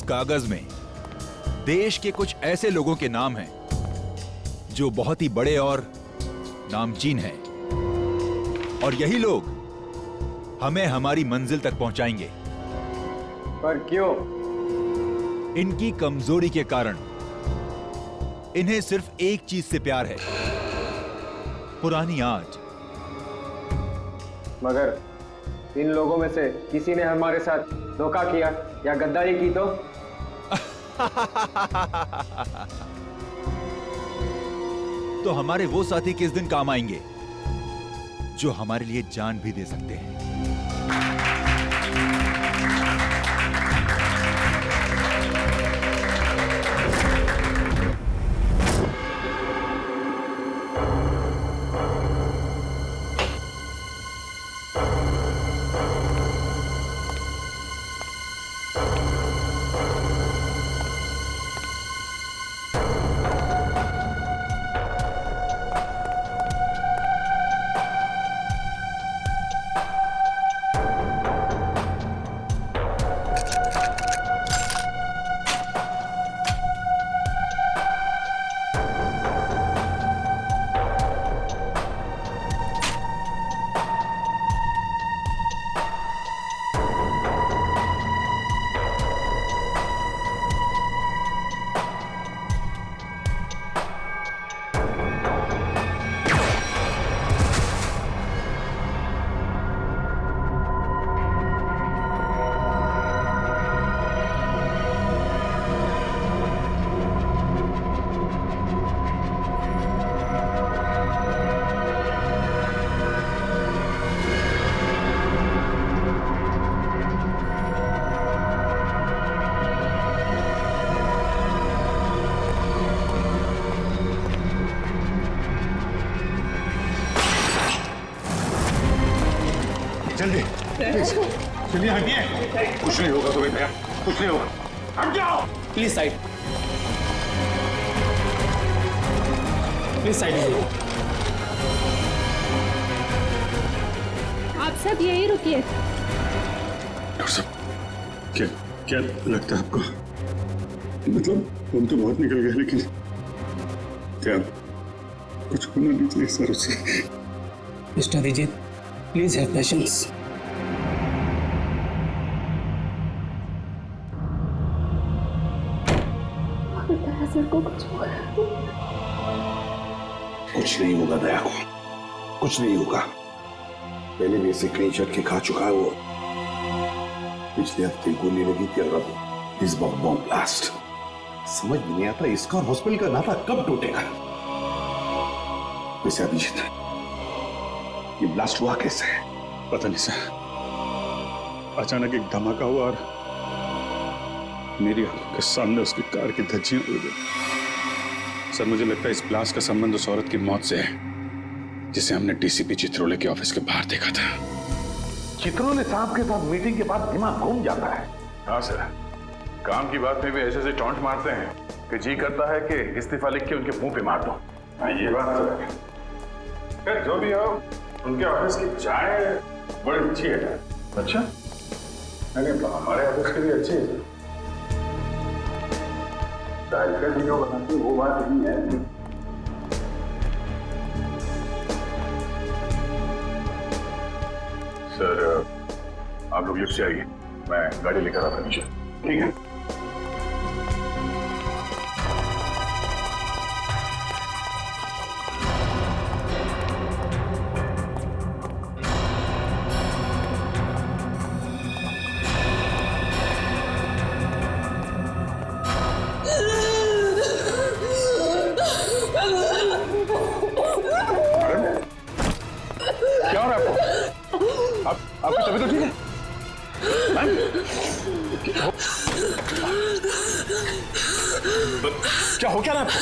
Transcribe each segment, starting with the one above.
कागज में देश के कुछ ऐसे लोगों के नाम हैं जो बहुत ही बड़े और नामचीन हैं, और यही लोग हमें हमारी मंजिल तक पहुंचाएंगे। पर क्यों? इनकी कमजोरी के कारण। इन्हें सिर्फ एक चीज से प्यार है, पुरानी आज। मगर इन लोगों में से किसी ने हमारे साथ धोखा किया या गद्दारी की तो हमारे वो साथी किस दिन काम आएंगे जो हमारे लिए जान भी दे सकते हैं। जल्दी प्लीज, चलिए हटिए। कुछ नहीं होगा तुम्हें भैया, कुछ नहीं होगा। हट जाओ प्लीज, साइड प्लीज, साइड। आप सब यहीं रुकिए। डॉक्टर साहब, क्या क्या लगता है आपको? मतलब हम तो बहुत निकल गए, लेकिन क्या कुछ होना नहीं चाहिए सर उसे? Mister Abhijit, please have patience. Sir को कुछ हुआ? कुछ नहीं होगा दया को, कुछ नहीं होगा। पहले भी ऐसे कई झटके खा चुका है वो। पिछले हफ्ते गोली लगी थी और अब इस बार बॉम्ब ब्लास्ट। समझ में नहीं आता इसका और हॉस्पिटल का नाता कब टूटेगा। वैसे अभिजीत, ये ब्लास्ट हुआ कैसे? पता नहीं सर, अचानक एक धमाका हुआ और मेरी आंखों के सामने उसकी कार की धज्जियां उड़ गई। सर मुझे लगता है इस ब्लास्ट का संबंध उस औरत की मौत से है जिसे हमने डीसीपी चित्रोले के ऑफिस के बाहर देखा था। चित्रोले साहब के साथ मीटिंग के बाद दिमाग घूम जाता है। हाँ सर, काम की बात में भी ऐसे टॉन्ट मारते हैं कि जी करता है कि इस्तीफा लिख के उनके मुंह पे मार दो। हाँ ये बात तो है। खैर जो भी हो, उनके ऑफिस की चाय बड़ी अच्छी है। अच्छा? नहीं तो हमारे ऑफिस के लिए अच्छी है। चाय का जो बनाती वो बात नहीं है। सर आप लोग लिफ्ट से आइए, मैं गाड़ी लेकर आता नीचे। ठीक है? क्या हो रहा है आपको? आपकी तबीयत तो ठीक है? क्या हो क्या रहा है आपको?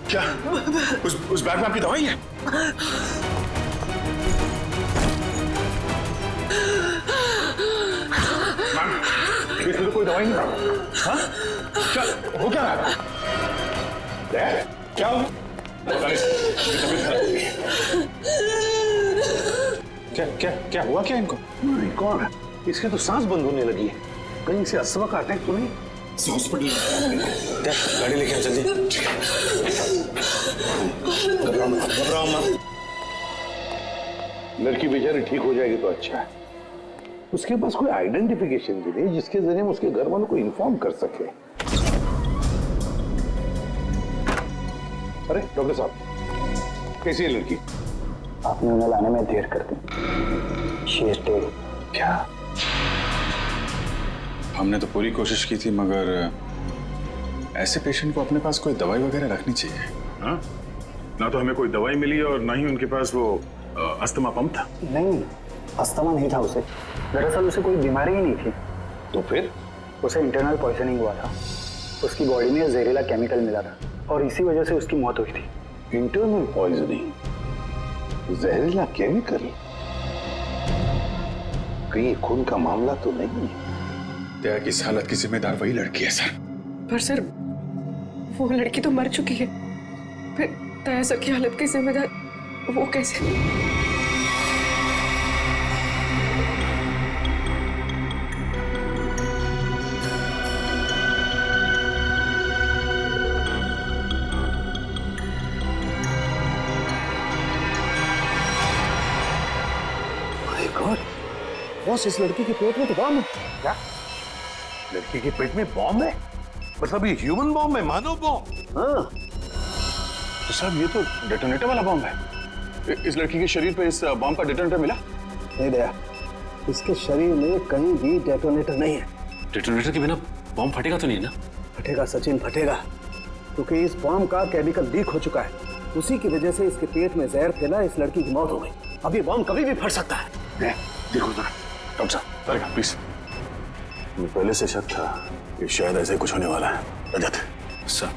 क्या उस बैग में आपकी दवाई है? मैम, इसमें तो कोई दवाई नहीं है। हाँ? क्या हो क्या रहा है? क्या हो? क्या क्या क्या हुआ क्या इनको? नहीं, कौन है? इसकी तो सांस बंद होने लगी है। कहीं से अस्थमा का अटैक तो नहीं? हॉस्पिटल क्या गाड़ी लेके जल्दी। घबराओ मत। लड़की बेचारी ठीक हो जाएगी तो अच्छा है। उसके पास कोई आइडेंटिफिकेशन भी नहीं जिसके जरिए हम उसके घर वालों को इन्फॉर्म कर सके। अरे डॉक्टर साहब, कैसी है लड़की? आपने उन्हें लाने में देर कर दी। She is dead. क्या? हमने तो पूरी कोशिश की थी, मगर ऐसे पेशेंट को अपने पास कोई दवाई वगैरह रखनी चाहिए। हाँ? ना तो हमें कोई दवाई मिली और ना ही उनके पास वो अस्थमा पंप था। नहीं, अस्थमा नहीं था उसे। दरअसल उसे कोई बीमारी ही नहीं थी। तो फिर? उसे इंटरनल पॉइजनिंग हुआ था। उसकी बॉडी में जहरीला केमिकल मिला था और इसी वजह से उसकी मौत हुई थी। इंटरनल पॉइजनिंग, जहरीला केमिकल? कहीं खून का मामला तो नहीं? दया की इस हालत की जिम्मेदार वही लड़की है सर। पर सर, वो लड़की तो मर चुकी है। फिर दया सर की हालत की जिम्मेदार वो कैसे? माय गॉड, बॉस इस लड़की के पेट में तो बॉम्ब है। क्या? लड़की के पेट में बॉम्ब है? मतलब ये ह्यूमन बॉम्ब है, मानव बॉम्ब? हाँ। तो साहब ये तो डेटोनेटर वाला बॉम्ब है। इस लड़की के शरीर पे इस बॉम्ब का डेटोनेटर मिला? नहीं दया, इसके शरीर में कहीं भी डेटोनेटर नहीं है। डेटोनेटर के बिना बॉम्ब फटेगा तो नहीं ना? फटेगा सचिन, फटेगा, क्योंकि इस बॉम्ब का केमिकल लीक हो चुका है। उसी की वजह से इसके पेट में जहर फैला, इस लड़की की मौत हो गई। अब ये बॉम्ब कभी भी फट सकता है। देखो जरा डॉक्टर साहब, अरे प्लीज। मुझे पहले से शक था कि शायद ऐसे कुछ होने वाला है। रजत सर,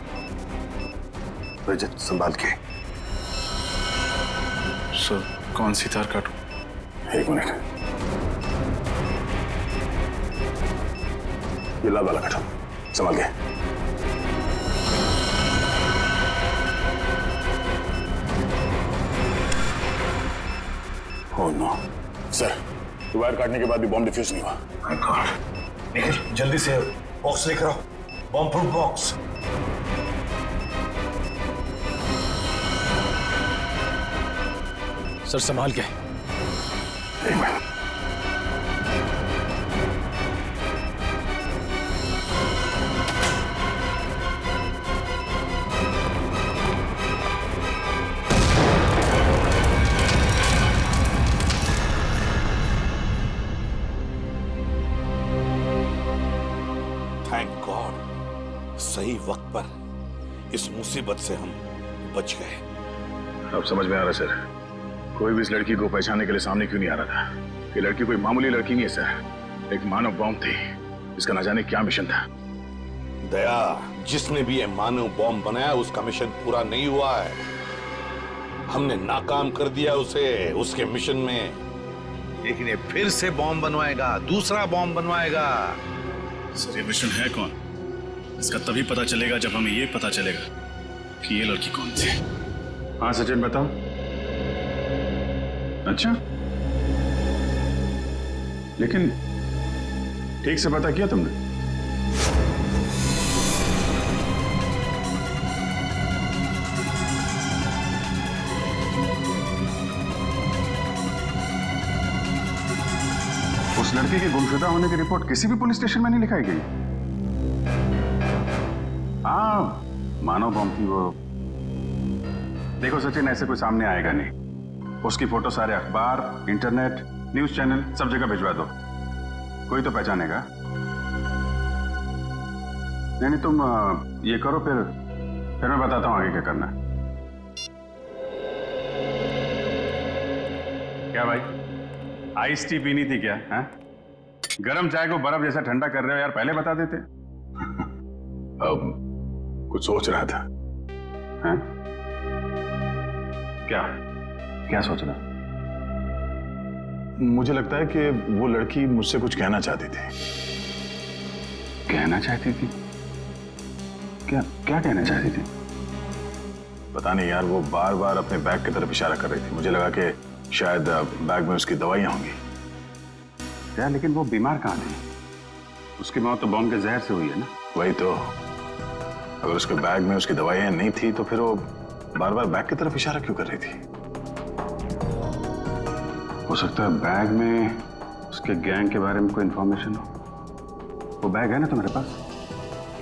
रजत संभाल के। सर कौन सी तार काटूं? एक मिनट, ये लाल वाला काटो, संभाल के। ओह नो सर, वायर काटने के बाद भी बॉम्ब डिफ्यूज नहीं हुआ। माय गॉड, निखिल जल्दी से बॉक्स लेकर आओ, बॉम्ब प्रूफ बॉक्स। सर संभाल के। एक मिनट, थैंक गॉड, सही वक्त पर इस मुसीबत से हम बच गए। अब समझ में आ रहा सर, कोई भी इस लड़की को पहचानने के लिए सामने क्यों नहीं आ रहा था। ये लड़की कोई मामूली लड़की नहीं है सर, एक मानव बॉम्ब थी। इसका न जाने क्या मिशन था। दया, जिसने भी ये मानव बॉम्ब बनाया उसका मिशन पूरा नहीं हुआ है। हमने नाकाम कर दिया उसे उसके मिशन में, लेकिन ये फिर से बॉम्ब बनवाएगा, दूसरा बॉम्ब बनवाएगा। सर ये मिशन है कौन? इसका तभी पता चलेगा जब हमें ये पता चलेगा कि ये लड़की कौन थी। हाँ सचिन बताओ। अच्छा, लेकिन ठीक से पता किया तुमने? उस लड़की के गुमशुदा होने की रिपोर्ट किसी भी पुलिस स्टेशन में नहीं लिखाई गई। हाँ, मानव बॉम्ब थी वो। देखो सचिन, ऐसे कोई सामने आएगा नहीं। उसकी फोटो सारे अखबार, इंटरनेट, न्यूज चैनल सब जगह भिजवा दो, कोई तो पहचानेगा। नहीं तुम ये करो, फिर मैं बताता हूँ आगे क्या करना है। क्या भाई, आइस टी पीनी थी क्या? है गरम चाय को बर्फ जैसा ठंडा कर रहे हो यार, पहले बता देते। अब कुछ सोच रहा था। हैं? क्या सोच रहा? मुझे लगता है कि वो लड़की मुझसे कुछ कहना चाहती थी। कहना चाहती थी? क्या कहना चाहती थी? पता नहीं यार, वो बार बार अपने बैग की तरफ इशारा कर रही थी। मुझे लगा कि शायद बैग में उसकी दवाइयां होंगी। क्या, लेकिन वो बीमार कहाँ थी? उसकी मौत तो बॉम्ब के जहर से हुई है ना? वही तो, अगर उसके बैग में उसकी दवाइयां नहीं थी तो फिर वो बार बार बैग की तरफ इशारा क्यों कर रही थी? हो सकता है बैग में उसके गैंग के बारे में कोई इंफॉर्मेशन हो। वो बैग है ना तुम्हारे पास?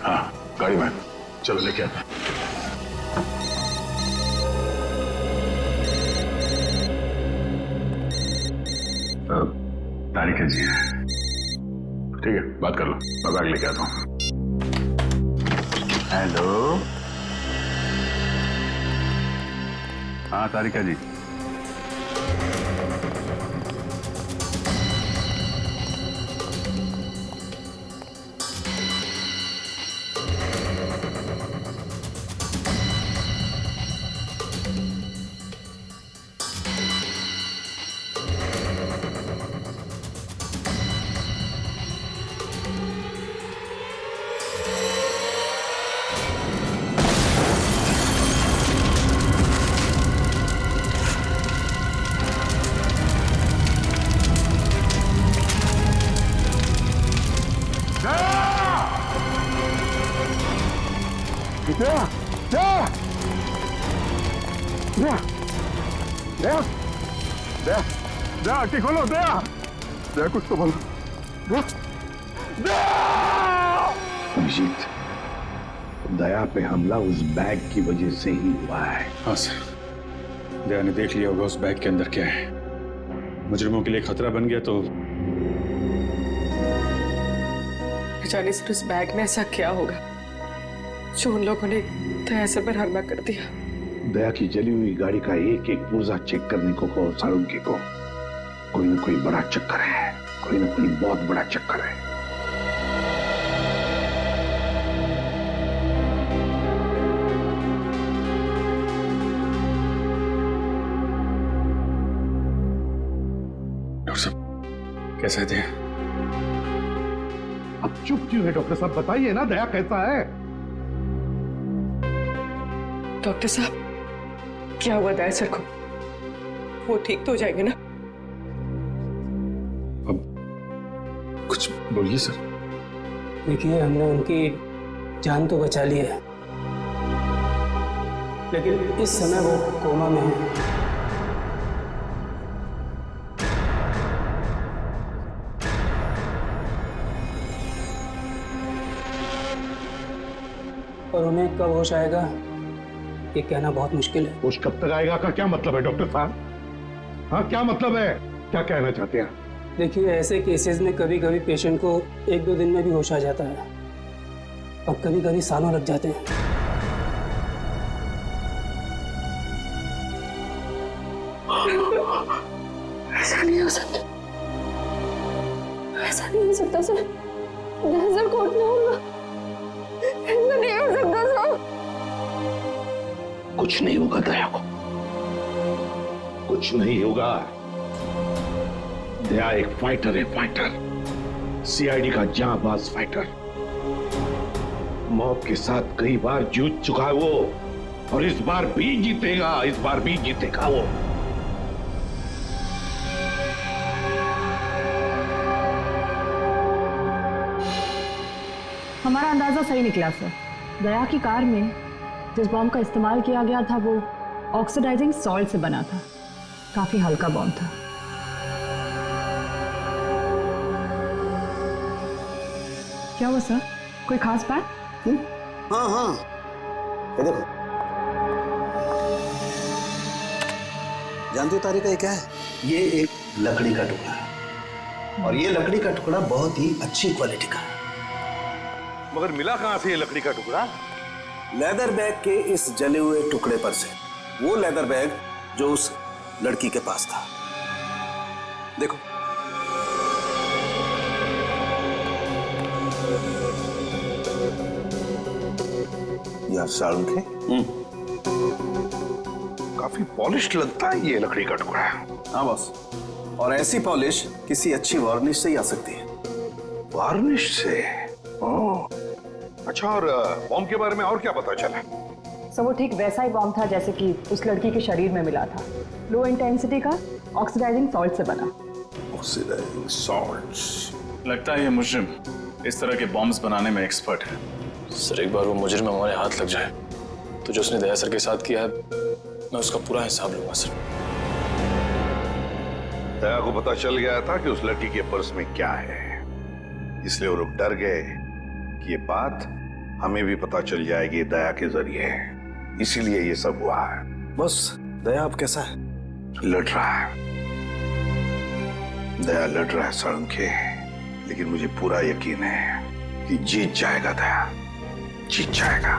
हाँ, गाड़ी में, चलो लेके आते हैं। तारिका जी हैं। ठीक है, बात कर लो, मैं बैग लेके आता हूँ। हेलो। हाँ तारिका जी। आंटी खोलो, दया दया, कुछ तो बोलो। अभिजीत, दया पे हमला उस बैग की वजह से ही हुआ है। हाँ सर, दया ने देख लिया होगा उस बैग के अंदर क्या है। मुजरिमों के लिए खतरा बन गया तो जाने सर उस बैग में ऐसा क्या होगा जो उन लोगों ने दया सर पर हमला कर दिया। दया की जली हुई गाड़ी का एक एक पुर्जा चेक करने को कहो साळुंखे को। कोई ना कोई बड़ा चक्कर है, कोई ना कोई बहुत बड़ा चक्कर है। डॉक्टर साहब कैसे थे? अब चुप क्यों है डॉक्टर साहब, बताइए ना दया कैसा है? डॉक्टर साहब, क्या हुआ दया सर को? वो ठीक तो हो जाएंगे ना? अब कुछ बोलिए सर। देखिए, हमने उनकी जान तो बचा ली है, लेकिन इस समय वो कोमा में है। और उन्हें कब होश आएगा ये कहना बहुत मुश्किल है। होश कब तक आएगा का क्या मतलब है डॉक्टर साहब? हाँ, क्या मतलब है, क्या कहना चाहते हैं? देखिए, ऐसे केसेस में कभी कभी पेशेंट को 1-2 दिन में भी होश आ जाता है और कभी कभी सालों लग जाते हैं। ऐसा नहीं हो सकता, ऐसा नहीं हो सकता सर। सर को उठना होगा, ऐसा नहीं हो सकता सर। कुछ नहीं होगा दया को, कुछ नहीं होगा। दया एक फाइटर है, फाइटर, सीआईडी का जांबाज फाइटर। मौत के साथ कई बार जूझ चुका है वो, और इस बार भी जीतेगा, इस बार भी जीतेगा वो। हमारा अंदाजा सही निकला सर। दया की कार में जिस बॉम्ब का इस्तेमाल किया गया था वो ऑक्सीडाइजिंग सॉल्ट से बना था, काफी हल्का बॉम्ब था। क्या हुआ सर, कोई खास बात? हाँ हाँ, ये देखो, जानती हो तारिका ये क्या है? ये एक लकड़ी का टुकड़ा है, और ये लकड़ी का टुकड़ा बहुत ही अच्छी क्वालिटी का है। मगर मिला कहां से ये लकड़ी का टुकड़ा? लेदर बैग के इस जले हुए टुकड़े पर से, वो लेदर बैग जो उस लड़की के पास था। देखो, यार साळुंखे, काफी पॉलिश लगता है ये लकड़ी का टुकड़ा। हाँ बॉस, और ऐसी पॉलिश किसी अच्छी वार्निश से ही आ सकती है। वार्निश से? अच्छा, और बॉम्ब के बारे में और क्या पता चला? सर वो ठीक वैसा ही बॉम्ब था जैसे कि उस लड़की के शरीर में मिला था, लो इंटेंसिटी का, ऑक्सीडाइजिंग सॉल्ट से बना। Oxidizing salts. लगता है ये मुजरिम इस तरह के बॉम्ब्स बनाने में एक्सपर्ट है। सर एक बार वो मुजरिम हमारे हाथ लग जाए तो जो उसने दया सर के साथ किया है मैं उसका पूरा हिसाब लूंगा सर। दया को पता चल गया था कि उस लड़की के पर्स में क्या है, इसलिए वो लोग डर गए कि ये बात हमें भी पता चल जाएगी दया के जरिए, इसीलिए ये सब हुआ है। बस दया अब कैसा है? लड़ रहा है, दया लड़ रहा है साळुंखे, लेकिन मुझे पूरा यकीन है कि जीत जाएगा दया, जीत जाएगा।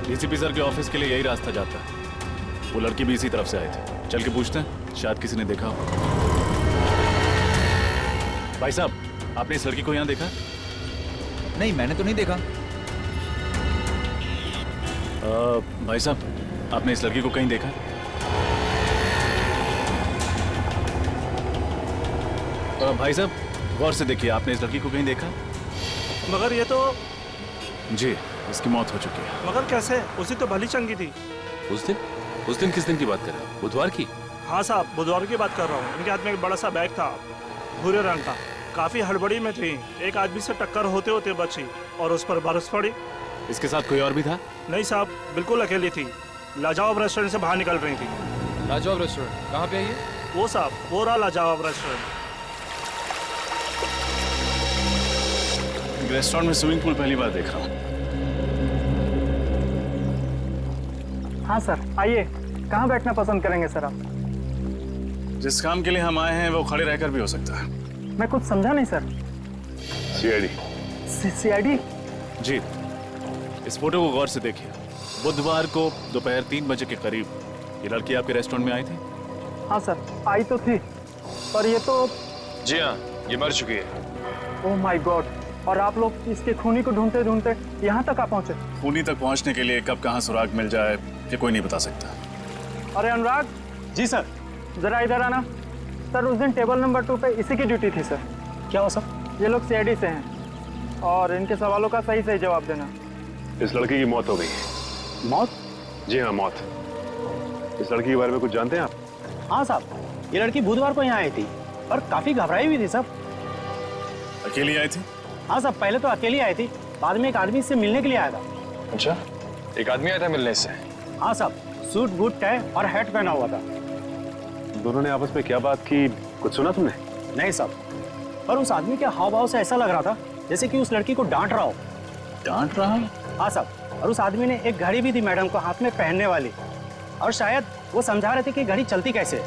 डीसीपी सर के ऑफिस के लिए यही रास्ता जाता है। वो लड़की भी इसी तरफ से आए थे। चल के पूछते हैं, शायद किसी ने देखा हो। भाई साहब, आपने इस लड़की को यहाँ देखा? नहीं, मैंने तो नहीं देखा। भाई साहब, आपने इस लड़की को कहीं देखा? भाई साहब, गौर से देखिए, आपने इस लड़की को कहीं देखा? मगर ये तो जी, इसकी मौत हो चुकी है। मगर कैसे? उसी तो भली चंगी थी। उस दिन किस दिन की बात कर रहे हो? बुधवार की? हाँ साहब, बुधवार की बात कर रहा हूँ। इनके हाथ में एक बड़ा सा बैग था, भूरे रंग का। काफी हड़बड़ी में थी, एक आदमी से टक्कर होते होते बची और उस पर बरस पड़ी। इसके साथ कोई और भी था? नहीं साहब, बिल्कुल अकेली थी। लाजवाब रेस्टोरेंट से बाहर निकल रही थी। लाजवाब रेस्टोरेंट कहाँ पे है ये? वो साहब, वो रहा लाजवाब रेस्टोरेंट। रेस्टोरेंट में स्विमिंग पूल पहली बार देख रहा हूँ। हाँ सर, आइए। कहाँ बैठना पसंद करेंगे सर आप? जिस काम के लिए हम आए हैं वो खड़े रहकर भी हो सकता है। मैं कुछ समझा नहीं सर। सीआईडी। सीआईडी? जी, इस फोटो को गौर से देखिए। बुधवार को दोपहर 3 बजे के करीब ये लड़की आपके रेस्टोरेंट में आई थी? हाँ सर, आई तो थी, पर ये तो... जी हाँ, ये मर चुकी है। Oh my God! और आप लोग इसके खूनी को ढूंढते ढूंढते यहाँ तक आ पहुँचे? खूनी तक पहुँचने के लिए कब कहाँ सुराग मिल जाए ये कोई नहीं बता सकता। अरे अनुराग। जी सर। जरा इधर आना। सर, उस दिन टेबल नंबर 2 पे इसी की ड्यूटी थी सर। क्या हो सर? ये लोग सीआईडी से हैं और इनके सवालों का सही सही जवाब देना। इस लड़की की मौत हो गई। मौत? जी हाँ, मौत। इस लड़की के बारे में कुछ जानते हैं आप? हाँ साहब, ये लड़की बुधवार को यहाँ आई थी और काफी घबराई हुई थी साहब। अकेली आई थी? हाँ साहब, पहले तो अकेली आई थी, बाद में एक आदमी इससे मिलने के लिए आया था। अच्छा, एक आदमी आया था मिलने से? हाँ साहब, सूट बूट टाई और हैट पहना हुआ था। दोनों ने आपस में क्या बात की, कुछ सुना तुमने? नहीं साहब, पर उस आदमी के हाव भाव से ऐसा लग रहा था जैसे कि उस लड़की को डांट रहा हो। डांट रहा है? हाँ साहब, और उस आदमी ने एक घड़ी भी दी मैडम को हाथ में पहनने वाली, और शायद वो समझा रहे थे कि घड़ी चलती कैसे है।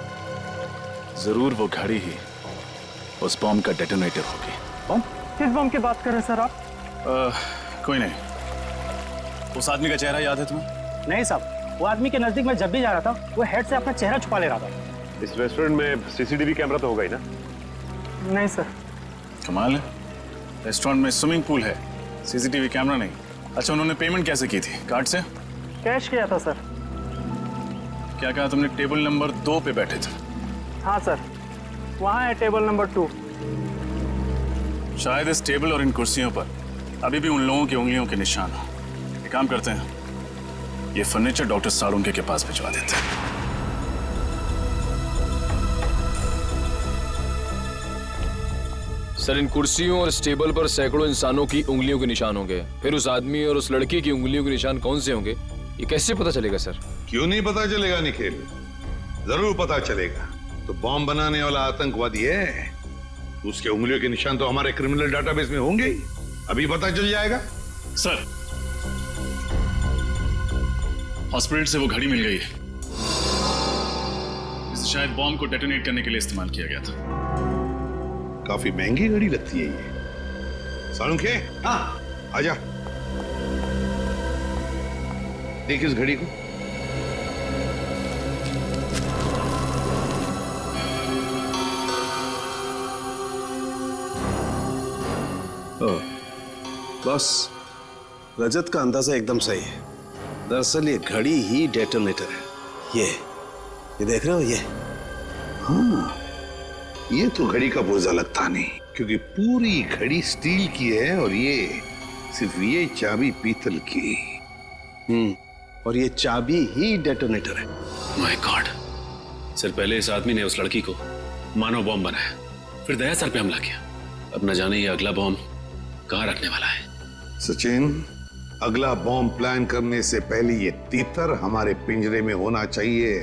जरूर वो घड़ी ही उस बॉम्ब का डेटोनेटर होगी। बॉम्ब? किस बम की बात कर रहे हैं सर आप? कोई नहीं। उस आदमी का चेहरा याद है तुम्हें? नहीं साहब, वो आदमी के नजदीक मैं जब भी जा रहा था वो हेड से अपना चेहरा छुपा ले रहा था। इस रेस्टोरेंट में सीसीटीवी कैमरा तो होगा ही ना? नहीं सर। कमाल है, रेस्टोरेंट में स्विमिंग पूल है, सीसीटीवी कैमरा नहीं। अच्छा, उन्होंने पेमेंट कैसे की थी? कार्ड से? कैश किया था सर। क्या कहा तुमने? टेबल नंबर 2 पे बैठे थे? हाँ सर, वहाँ है टेबल नंबर 2। शायद इस टेबल और इन कुर्सियों पर अभी भी उन लोगों की उंगलियों के निशान हो। एक काम करते हैं, ये फर्नीचर डॉक्टर साळुंखे के पास भिजवा देते हैं। सर, इन कुर्सियों और इस टेबल पर सैकड़ों इंसानों की उंगलियों के निशान होंगे, फिर उस आदमी और उस लड़की की उंगलियों के निशान कौन से होंगे, ये कैसे पता चलेगा सर? क्यों नहीं पता चलेगा निखिल, जरूर पता चलेगा। तो बॉम्ब बनाने वाला आतंकवादी है, उसके उंगलियों के निशान तो हमारे क्रिमिनल डाटाबेस में होंगे ही, अभी पता चल जाएगा। सर, हॉस्पिटल से वो घड़ी मिल गई है, इसे शायद बॉम्ब को डेटोनेट करने के लिए इस्तेमाल किया गया था। काफी महंगी घड़ी लगती है ये। साळुंखे, हाँ आजा, देख इस घड़ी को। बस रजत का अंदाजा एकदम सही है। दरअसल ये घड़ी ही डेटोनेटर है। ये देख रहे हो ये? हाँ, ये तो घड़ी का पुर्जा लगता नहीं, क्योंकि पूरी घड़ी स्टील की है और ये सिर्फ ये चाबी पीतल की। और ये चाबी ही डेटोनेटर है। माय गॉड, सर पहले इस आदमी ने उस लड़की को मानव बॉम्ब बनाया, फिर दया सर पे हमला किया। अब न जाने ये अगला बॉम्ब कहाँ रखने वाला है। सचिन, अगला बॉम्ब प्लान करने से पहले ये तीतर हमारे पिंजरे में होना चाहिए।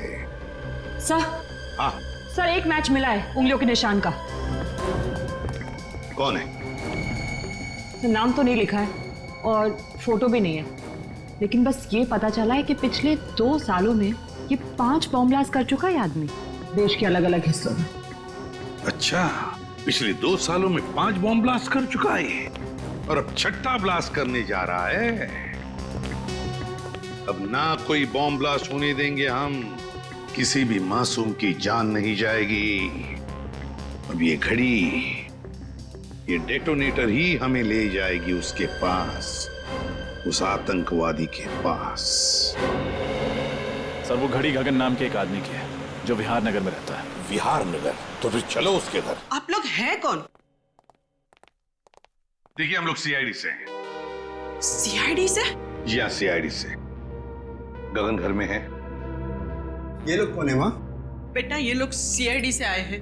सर, हाँ सर एक मैच मिला है उंगलियों के निशान का। कौन है? सर नाम तो नहीं लिखा है और फोटो भी नहीं है, लेकिन बस ये पता चला है कि पिछले 2 सालों में ये 5 बॉम्ब ब्लास्ट कर चुका है आदमी, देश के अलग अलग हिस्सों में। अच्छा, पिछले 2 सालों में 5 बॉम्ब ब्लास्ट कर चुका है और अब 6ठा ब्लास्ट करने जा रहा है। अब ना कोई बॉम्ब ब्लास्ट होने देंगे हम, किसी भी मासूम की जान नहीं जाएगी। अब ये घड़ी, ये डेटोनेटर ही हमें ले जाएगी उसके पास, उस आतंकवादी के पास। सर वो घड़ी गगन नाम के एक आदमी की है जो विहार नगर में रहता है। विहार नगर? तो फिर चलो उसके घर। आप लोग हैं कौन? देखिए, हम लोग सीआईडी से हैं। सीआईडी से? जी हाँ, सीआईडी से। गगन घर में है। ये लोग कौन है माँ? बेटा ये लोग सीआईडी से आए हैं,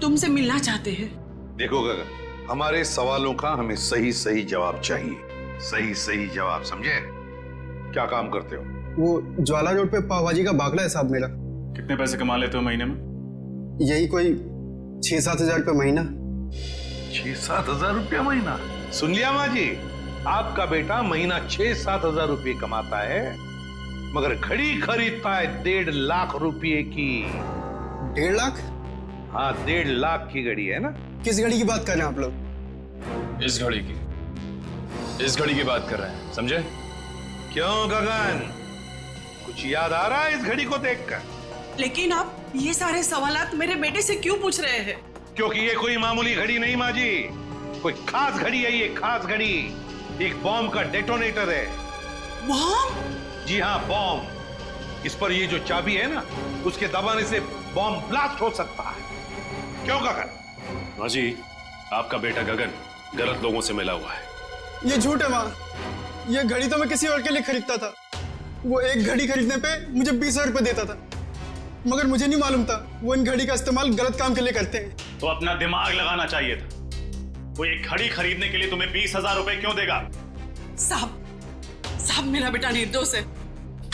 तुमसे मिलना चाहते हैं। देखो गगन, हमारे सवालों का हमें सही सही जवाब चाहिए, सही सही जवाब, समझे? क्या काम करते हो? वो ज्वाला रोड पे पाव भाजी का बागला है साहब मेरा। कितने पैसे कमा लेते हो महीने में? यही कोई 6-7 हजार रुपये महीना। 6-7 हजार रुपया महीना? सुन लिया माँ जी, आपका बेटा महीना 6-7 हजार रुपये कमाता है, मगर घड़ी खरीदता है 1.5 लाख रुपए की। 1.5 लाख? हाँ, 1.5 लाख की घड़ी है ना। किस घड़ी की बात कर रहे हैं आप लोग? इस घड़ी की, इस घड़ी की बात कर रहे हैं, समझे? क्यों गगन, कुछ याद आ रहा है इस घड़ी को देखकर? लेकिन आप ये सारे सवालात मेरे बेटे से क्यों पूछ रहे हैं? क्योंकि ये कोई मामूली घड़ी नहीं माँ जी, कोई खास घड़ी है ये, खास घड़ी। एक बॉम्ब का डेटोनेटर है। बॉम्ब? जी हाँ, बॉम्ब। इस पर ये जो चाबी है ना, उसके दबाने से बॉम्ब ब्लास्ट हो सकता है। क्यों गगन? माँ जी, आपका बेटा गगन गलत लोगों से मिला हुआ है। ये झूठ है माँ, ये घड़ी तो मैं किसी और के लिए खरीदता था। वो एक घड़ी खरीदने पे मुझे 20,000 रुपये देता था, मगर मुझे नहीं मालूम था वो इन घड़ी का इस्तेमाल गलत काम के लिए करते हैं। तो अपना दिमाग लगाना चाहिए था। वो एक घड़ी खरीदने के लिए तुम्हें 20,000 रुपए क्यों देगा? साहब मेरा बेटा निर्दोष है,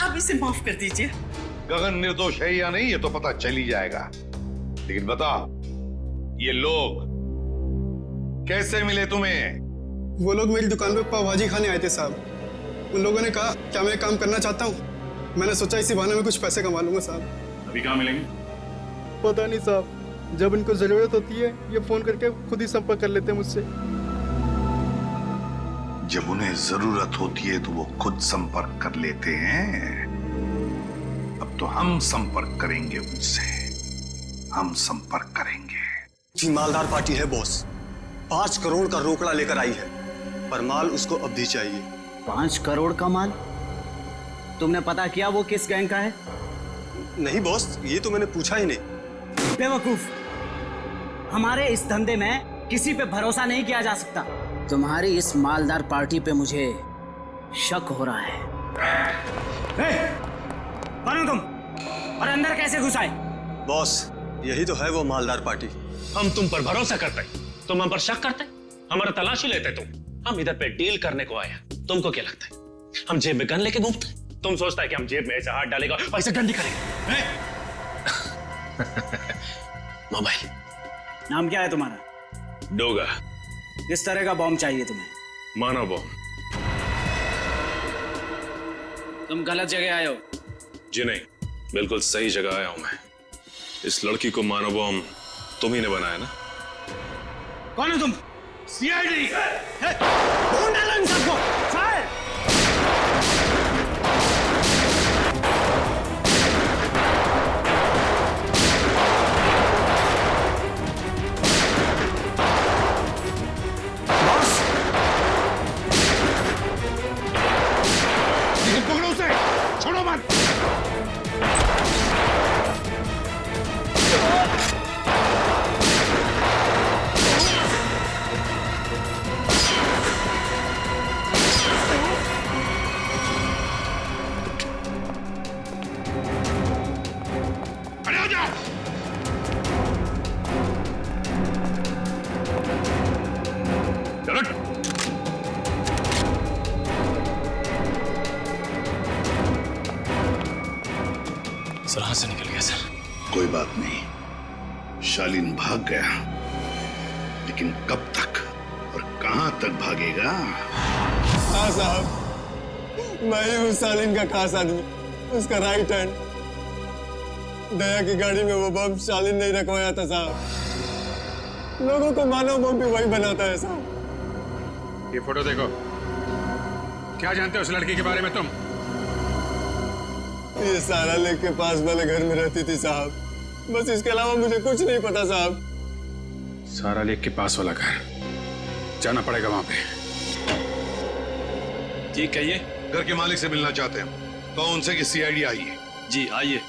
आप इसे माफ कर दीजिए। गगन निर्दोष है या नहीं ये तो पता चल ही जाएगा, लेकिन बताओ ये लोग कैसे मिले तुम्हें? वो लोग मेरी दुकान पे पाव भाजी खाने आए थे साहब। उन लोगों ने कहा क्या मैं काम करना चाहता हूँ, मैंने सोचा इसी बहाने में कुछ पैसे कमा लूंगा साहब। अभी कहाँ मिलेंगे? पता नहीं साहब, जब इनको जरूरत होती है ये फोन करके खुद ही संपर्क कर लेते हैं मुझसे। जब उन्हें जरूरत होती है तो वो खुद संपर्क कर लेते हैं। अब तो हम संपर्क करेंगे उनसे, हम संपर्क करेंगे। जी मालदार पार्टी है बॉस, 5 करोड़ का रोकड़ा लेकर आई है, पर माल उसको अब भी चाहिए। 5 करोड़ का माल? तुमने पता किया वो किस गैंग का है? नहीं बॉस, ये तो मैंने पूछा ही नहीं। बेवकूफ, हमारे इस धंधे में किसी पे भरोसा नहीं किया जा सकता। तुम्हारी इस मालदार पार्टी पे मुझे शक हो रहा है। कौन हो तुम और अंदर कैसे घुस आए? बॉस, यही तो है वो मालदार पार्टी। हम तुम पर भरोसा करते, तुम हम पर शक करते, हमारा तलाशी लेते तुम। हम इधर पे डील करने को आया, तुमको क्या लगता है हम जेब में गन लेके घूमते? तुम सोचता है कि हम जेब में ऐसे हाथ डालेगा और ऐसे गन निकालेगा? मोबाइल। नाम क्या है तुम्हारा? डोगा। किस तरह का बॉम्ब चाहिए तुम्हें? मानव बॉम्ब। तुम गलत जगह आए हो। जी नहीं, बिल्कुल सही जगह आया हूं मैं। इस लड़की को मानव बॉम्ब तुम ही ने बनाया ना? कौन हो तुम? सीआईडी। कौन डाला इन सबको? फायर! पकड़ो उसे, छोड़ो मत। चल हट। सर हाथ से निकल गया सर। कोई बात नहीं, शालीन भाग गया, लेकिन कब तक और कहां तक भागेगा? हाँ साहब, मैं ही हूँ शालीन का खास आदमी, उसका राइट हैंड। दया की गाड़ी में वो बम शालीन नहीं रखवाया था साहब। लोगों को मानव बम भी वही बनाता है साहब। ये फोटो देखो। क्या जानते हो उस लड़की के बारे में तुम? ये सारा लेक के पास वाले घर में रहती थी साहब, बस इसके अलावा मुझे कुछ नहीं पता साहब। सारा लेक के पास वाला घर, जाना पड़ेगा वहां पे। ठीक है, ये घर के मालिक से मिलना चाहते हैं तो उनसे कि सीआईडी आई है। जी आइए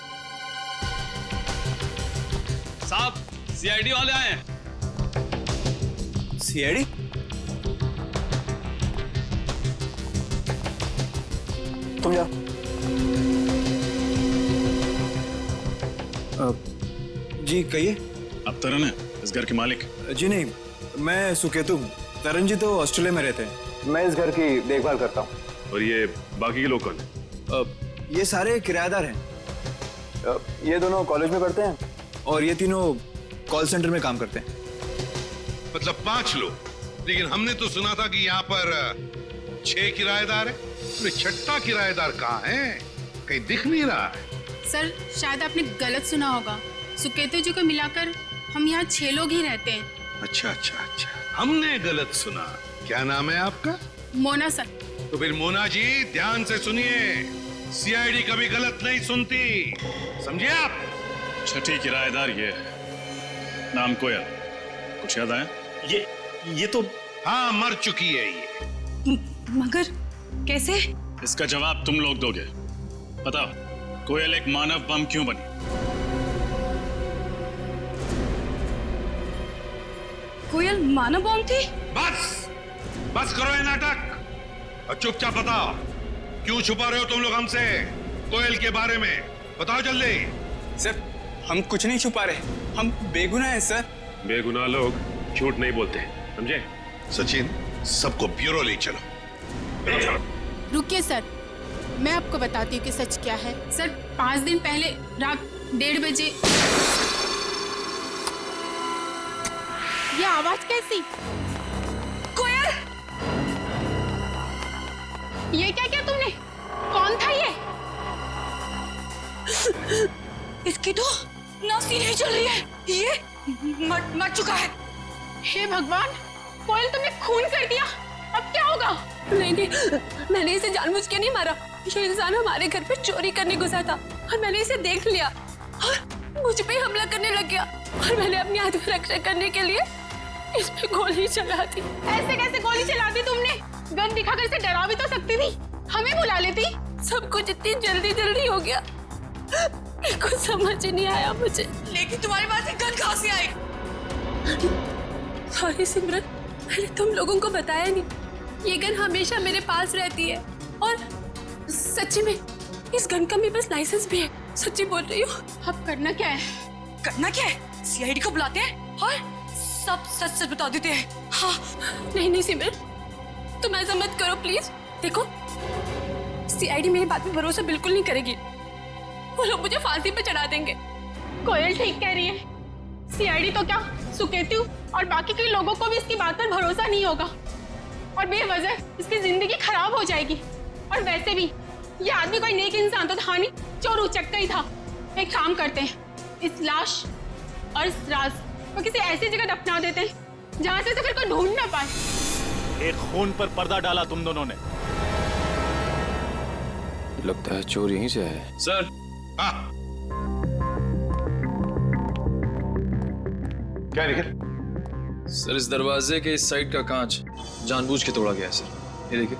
साहब, सीआईडी वाले आए हैं। सीआईडी? तुम जाओ। जी कहिए। अब तरन है इस घर के मालिक? जी नहीं, मैं सुकेतु हूँ। तरन जी तो ऑस्ट्रेलिया में रहते हैं। मैं इस घर की देखभाल करता हूँ। और ये बाकी के लोग कौन है? ये सारे किराएदार हैं। ये दोनों कॉलेज में पढ़ते हैं और ये तीनों कॉल सेंटर में काम करते हैं। मतलब 5 लोग, लेकिन हमने तो सुना था कि यहाँ पर 6 किराएदार है। छठा किराएदार कहाँ है? कहीं दिख नहीं रहा है। सर शायद आपने गलत सुना होगा। सुकेतु जी को मिलाकर हम यहाँ 6 लोग ही रहते हैं। अच्छा अच्छा अच्छा, हमने गलत सुना। क्या नाम है आपका? मोना सर। तो फिर मोना जी ध्यान से सुनिए, सीआईडी कभी गलत नहीं सुनती, समझे आप? छठी किराएदार ये नाम कोयल, कुछ याद आया? ये तो हाँ, मर चुकी है ये। मगर कैसे? इसका जवाब तुम लोग दोगे। बताओ, कोयल एक मानव बम क्यों बनी? कोयल मानव बम थी? बस करो ये नाटक और चुपचाप बताओ, क्यों छुपा रहे हो तुम लोग हमसे कोयल के बारे में? बताओ जल्दी। सर हम कुछ नहीं छुपा रहे, हम बेगुनाह हैं सर। बेगुनाह लोग झूठ नहीं बोलते, समझे? सचिन, सबको ब्यूरो ले चलो। रुकिए सर, मैं आपको बताती हूँ कि सच क्या है। सर 5 दिन पहले रात 1:30 बजे ये आवाज कैसी? कोयल! ये क्या किया तुमने? कौन था ये? इसकी तो नासी नहीं चल रही है, ये मर चुका है। हे भगवान, कोयल तुमने खून कर दिया, अब क्या होगा? नहीं, मैंने इसे जानबूझ के नहीं मारा। ये इंसान हमारे घर पे चोरी करने घुसा था और मैंने इसे देख लिया और मुझ पे हमला करने लग गया और मैंने अपनी आत्मरक्षा करने के लिए इस पे गोली चला दी। ऐसे कैसे गोली चला दी तुमने? गन दिखाकर इसे डरा भी तो सकती थी, हमें बुला लेती। सब कुछ इतनी जल्दी हो गया, कुछ समझ ही नहीं आया मुझे। लेकिन तुम्हारे पास एक गन कहाँ से आई? सॉरी सिमरन, मैंने तुम लोगों को बताया नहीं। ये गन हमेशा मेरे पास रहती है और सच्ची में इस गन का मेरे पास लाइसेंस भी है। सच्ची बोल रही हूँ। अब करना क्या है? करना क्या है? सीआईडी को बुलाते हैं और सब सच बता देते हैं। हाँ। नहीं सिमरन, तुम ऐसा मत करो प्लीज। देखो, सीआईडी मेरी बात में भरोसा बिल्कुल नहीं करेगी। वो लोग मुझे फांसी पे चढ़ा देंगे। कोयल ठीक कह रही है। सीआईडी तो क्या, सुकेतु और बाकी के लोगों को भी इसकी बात पर भरोसा नहीं होगा और बेवजह इसकी जिंदगी खराब हो जाएगी। और वैसे भी ये आदमी कोई नेक इंसान तो था नहीं, चोर उचक्का ही था। एक काम करते हैं, इस लाश और इस राज को किसी ऐसी जगह दफना देते हैं जहां से फिर कोई ढूंढ ना पाए। एक खून पर पर्दा डाला तुम दोनों ने। लगता है चोर यहीं से है। सर। क्या निकल? सर इस दरवाजे के इस साइड का कांच जानबूझ के तोड़ा गया है सर, ये देखिए।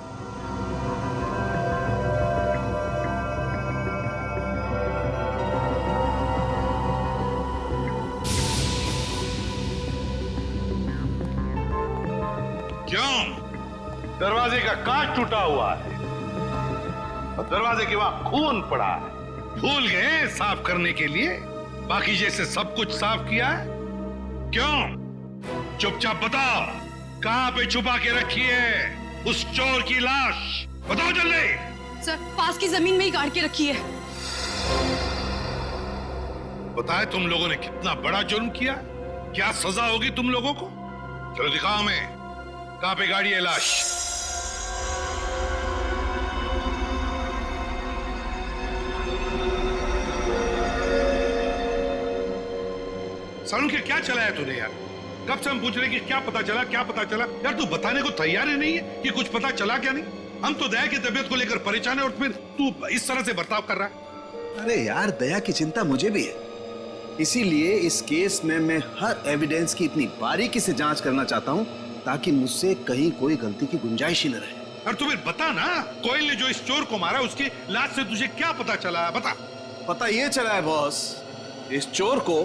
क्यों? दरवाजे का कांच टूटा हुआ है और दरवाजे के वहां खून पड़ा है। भूल गए साफ करने के लिए? बाकी जैसे सब कुछ साफ किया है? क्यों? चुपचाप बताओ, कहां पे छुपा के रखी है उस चोर की लाश? बताओ जल्दी। सर, पास की जमीन में ही गाड़ के रखी है। बताए तुम लोगों ने कितना बड़ा जुर्म किया, क्या सजा होगी तुम लोगों को? चलो दिखाओ हमें, कहां पे गाड़ी है लाश? सालू के क्या चलाया तूने यार? कब से हम पूछ रहे कि क्या पता चला, क्या पता चला? यार तू बताने को तैयार ही नहीं है कि कुछ पता चला क्या नहीं। हम तो दया की तबीयत को लेकर परेशान है और फिर तू इस तरह से बर्ताव कर रहा है। अरे यार, दया की चिंता मुझे भी है, इसीलिए इस केस में मैं हर एविडेंस की इतनी बारीकी से जांच करना चाहता हूं ताकि मुझसे कहीं कोई गलती की गुंजाइश ही न रहे। और तुम्हें बता ना, कोयल ने जो इस चोर को मारा उसकी लाश से तुझे क्या पता चला? बता। पता ये चला है बॉस, इस चोर को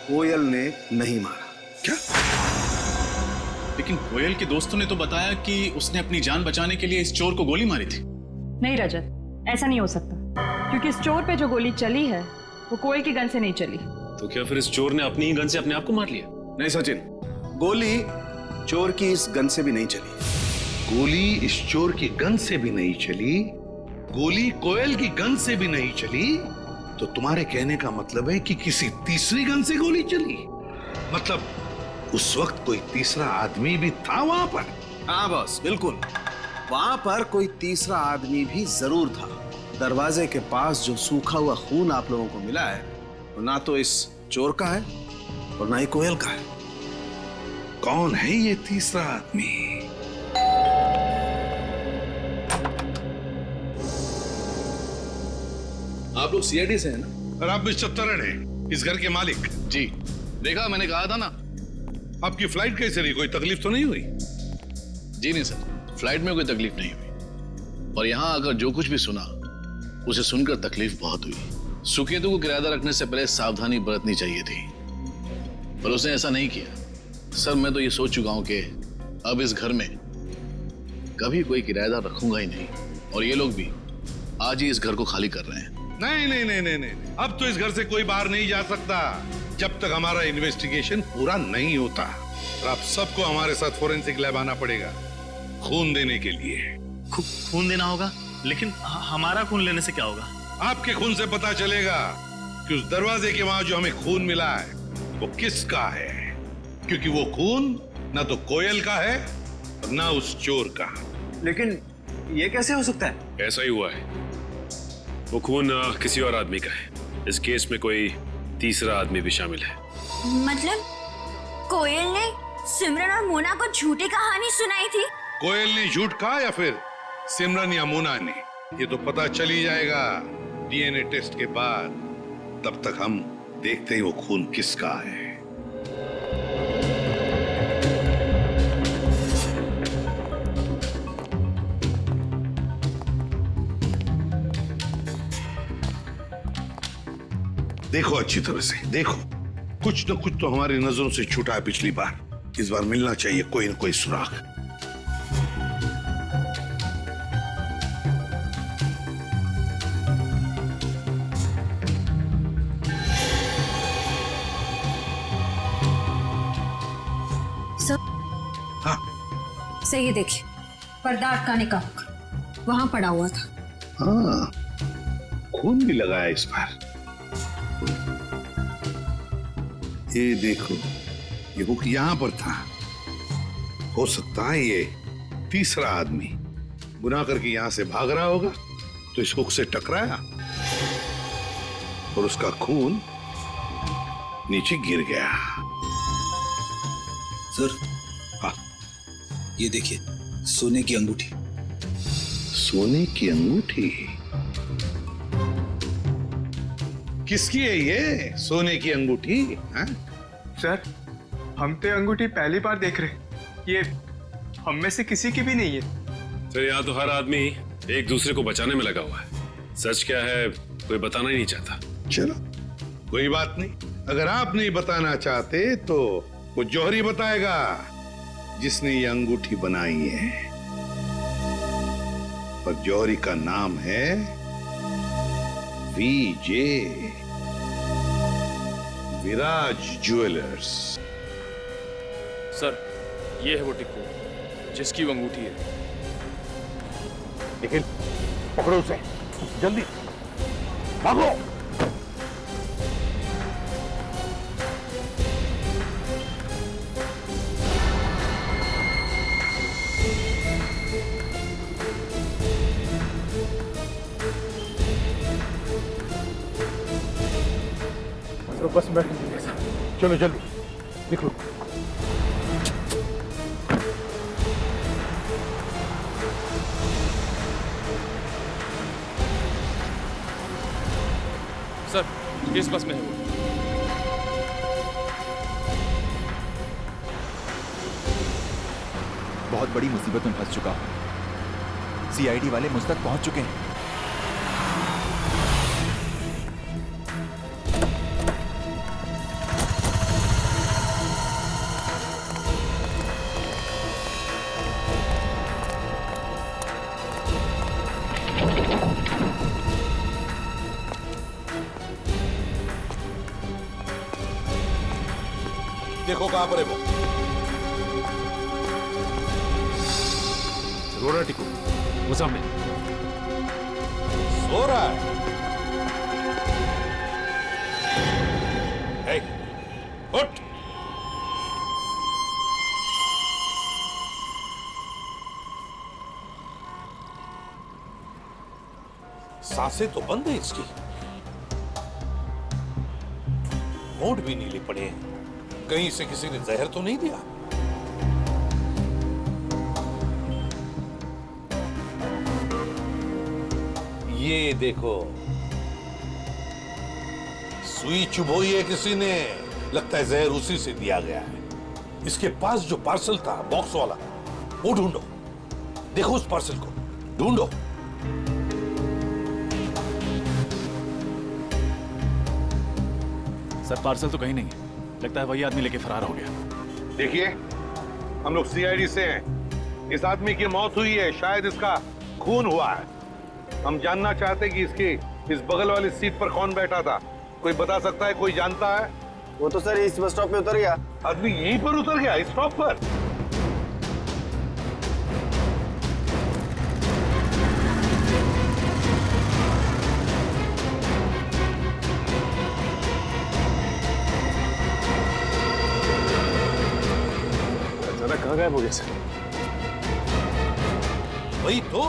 कोयल ने नहीं मारा। क्या? लेकिन कोयल के दोस्तों ने तो बताया कि उसने अपनी जान बचाने के लिए इस चोर को गोली मारी थी। नहीं रजत, ऐसा नहीं हो सकता, क्योंकि इस चोर पे जो गोली चली है वो कोयल की गन से नहीं चली। तो क्या फिर इस चोर ने अपनी ही गन से अपने आप को मार लिया? नहीं सचिन, गोली चोर की इस गन से भी नहीं चली। गोली इस चोर की गन से भी नहीं चली, गोली कोयल की गन से भी नहीं चली, तो तुम्हारे कहने का मतलब है कि किसी तीसरी गन से गोली चली? मतलब उस वक्त कोई तीसरा आदमी भी था वहां पर? हाँ बॉस, बिल्कुल, वहां पर कोई तीसरा आदमी भी जरूर था। दरवाजे के पास जो सूखा हुआ खून आप लोगों को मिला है वो ना तो इस चोर का है और ना ही कोयल का है। कौन है ये तीसरा आदमी? आप लोग सीआईडी से हैं ना? और आप मिस्टर तरन हैं, इस घर के मालिक? जी, देखा, मैंने कहा था ना। आपकी फ्लाइट कैसे रही? कोई तकलीफ तो नहीं हुई? जी नहीं सर, फ्लाइट में कोई तकलीफ नहीं हुई, और यहाँ आकर जो कुछ भी सुना उसे सुनकर तकलीफ बहुत हुई। सुकेतु को किराएदार रखने से पहले सावधानी बरतनी चाहिए थी, पर उसने ऐसा नहीं किया। सर, मैं तो ये सोच चुका हूं कि अब इस घर में कभी कोई किराएदार रखूंगा ही नहीं, और ये लोग भी आज ही इस घर को खाली कर रहे हैं। नहीं नहीं नहीं नहीं नहीं, अब तो इस घर से कोई बाहर नहीं जा सकता जब तक हमारा इन्वेस्टिगेशन पूरा नहीं होता। और आप सबको हमारे साथ फोरेंसिक लैब आना पड़ेगा खून देने के लिए। खून देना होगा? लेकिन हमारा खून लेने से क्या होगा? आपके खून से पता चलेगा कि उस दरवाजे के वहां जो हमें खून मिला है वो किसका है, क्योंकि वो खून ना तो कोयल का है और ना उस चोर का। लेकिन ये कैसे हो सकता है? ऐसा ही हुआ है, वो खून किसी और आदमी का है। इस केस में कोई तीसरा आदमी भी शामिल है। मतलब कोयल ने सिमरन और मोना को झूठी कहानी सुनाई थी? कोयल ने झूठ कहा या फिर सिमरन या मोना ने, ये तो पता चल ही जाएगा डीएनए टेस्ट के बाद। तब तक हम देखते हैं वो खून किसका है। देखो अच्छी तरह से देखो, कुछ न कुछ तो हमारी नजरों से छूटा है पिछली बार। इस बार मिलना चाहिए कोई न कोई सुराग। हाँ, सही है, देखिए पर्दा अटकाने का वहां पड़ा हुआ था। हाँ, खून भी लगाया इस बार। ये देखो, ये हुक यहां पर था। हो सकता है ये तीसरा आदमी गुनाह करके यहां से भाग रहा होगा, तो इस हुक से टकराया और उसका खून नीचे गिर गया। सर, हाँ, ये देखिए, सोने की अंगूठी। सोने की अंगूठी? किसकी है ये सोने की अंगूठी? हाँ? सर, हम तो अंगूठी पहली बार देख रहे हैं, ये हम में से किसी की भी नहीं है। सर, यहाँ तो हर आदमी एक दूसरे को बचाने में लगा हुआ है। सच क्या है कोई बताना ही नहीं चाहता। चलो कोई बात नहीं, अगर आप नहीं बताना चाहते तो वो जौहरी बताएगा जिसने ये अंगूठी बनाई है। और जौहरी का नाम है वीजे, विराज ज्वेलर्स। सर, ये है वो टिक्कू जिसकी वो अंगूठी है। निखिल, पकड़ो उसे, जल्दी भागो। तो बस बैठ लीजिए सर। चलो जल्दी निकलो। सर इस बस में है वो। बहुत बड़ी मुसीबत में फंस चुका हूं। सीआईडी वाले मुझ तक पहुंच चुके हैं। देखो कहां पर है वो। रो रहा है टिक्कू, वो सामने सो रहा है। हे, उठ। सांसें तो बंद है इसकी, होंठ भी नीले पड़े हैं। कहीं इसे किसी ने जहर तो नहीं दिया? ये देखो, सुई चुभोई है किसी ने, लगता है जहर उसी से दिया गया है। इसके पास जो पार्सल था बॉक्स वाला, वो ढूंढो। देखो उस पार्सल को ढूंढो। सर पार्सल तो कहीं नहीं है, लगता है वही आदमी लेके फरार हो गया। देखिए, हम लोग सीआईडी से हैं। इस आदमी की मौत हुई है, शायद इसका खून हुआ है। हम जानना चाहते हैं कि इसके इस बगल वाली सीट पर कौन बैठा था। कोई बता सकता है? कोई जानता है? वो तो सर इस बस स्टॉप पे उतर गया। आदमी यहीं पर उतर गया, इस स्टॉप पर? कहाँ गायब हो गया सर? वही तो,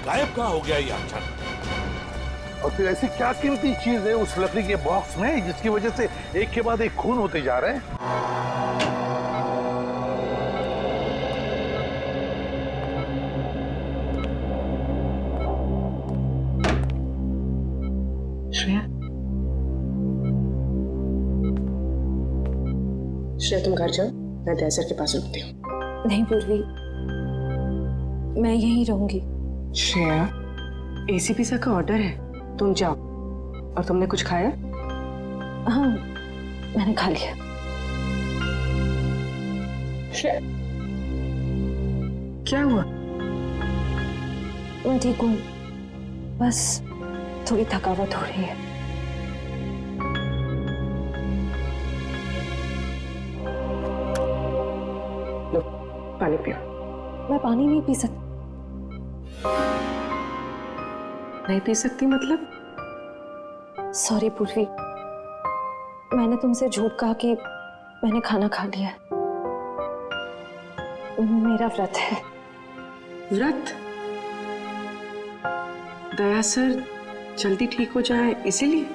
गायब कहाँ हो गया ये अचानक? और फिर ऐसी क्या कीमती चीज है उस लकड़ी के बॉक्स में जिसकी वजह से एक के बाद एक खून होते जा रहे हैं? श्रेया, श्रेया तुम घर जाओ, मैं दया सर के पास रुकती हूँ। नहीं पूर्वी, मैं यहीं रहूंगी। श्रेया, एसीपी सर का ऑर्डर है, तुम जाओ। और तुमने कुछ खाया? हाँ, मैंने खा लिया। श्रेया, क्या हुआ? मैं ठीक हूँ, बस थोड़ी थकावट हो रही है। लो, पानी पियो। मैं पानी नहीं पी सकती। नहीं पी सकती मतलब? सॉरी पूर्वी, मैंने तुमसे झूठ कहा कि मैंने खाना खा लिया। मेरा व्रत है। व्रत? दया सर जल्दी ठीक हो जाए इसीलिए?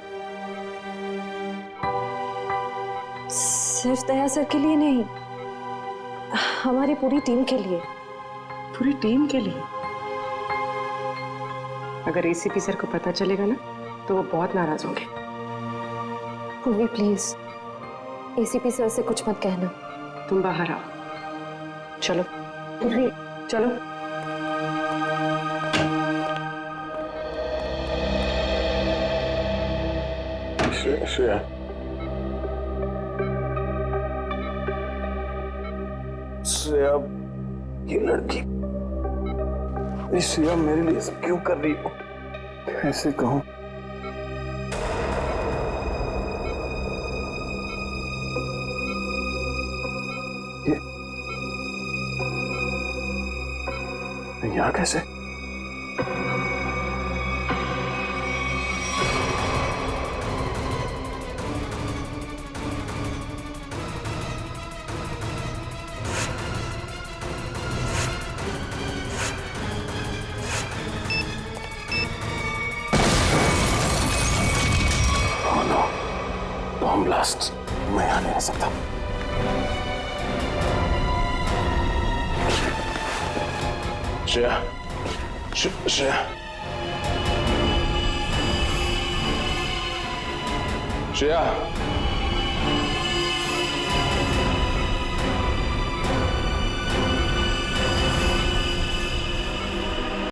सिर्फ दया सर के लिए नहीं, हमारी पूरी टीम के लिए। पूरी टीम के लिए? अगर एसीपी सर को पता चलेगा ना तो वो बहुत नाराज होंगे। पूर्वी प्लीज, एसीपी सर से कुछ मत कहना। तुम बाहर आओ। चलो पूर्वी, चलो। श्रेया, श्रेया, ये लड़की, श्रेया मेरे लिए सब क्यों कर रही हो? कैसे कहूं? यहाँ कैसे? Oh no, bomb blast. मैं यहाँ नहीं रह सकता। श्रेया, श्रेया, श्रेया।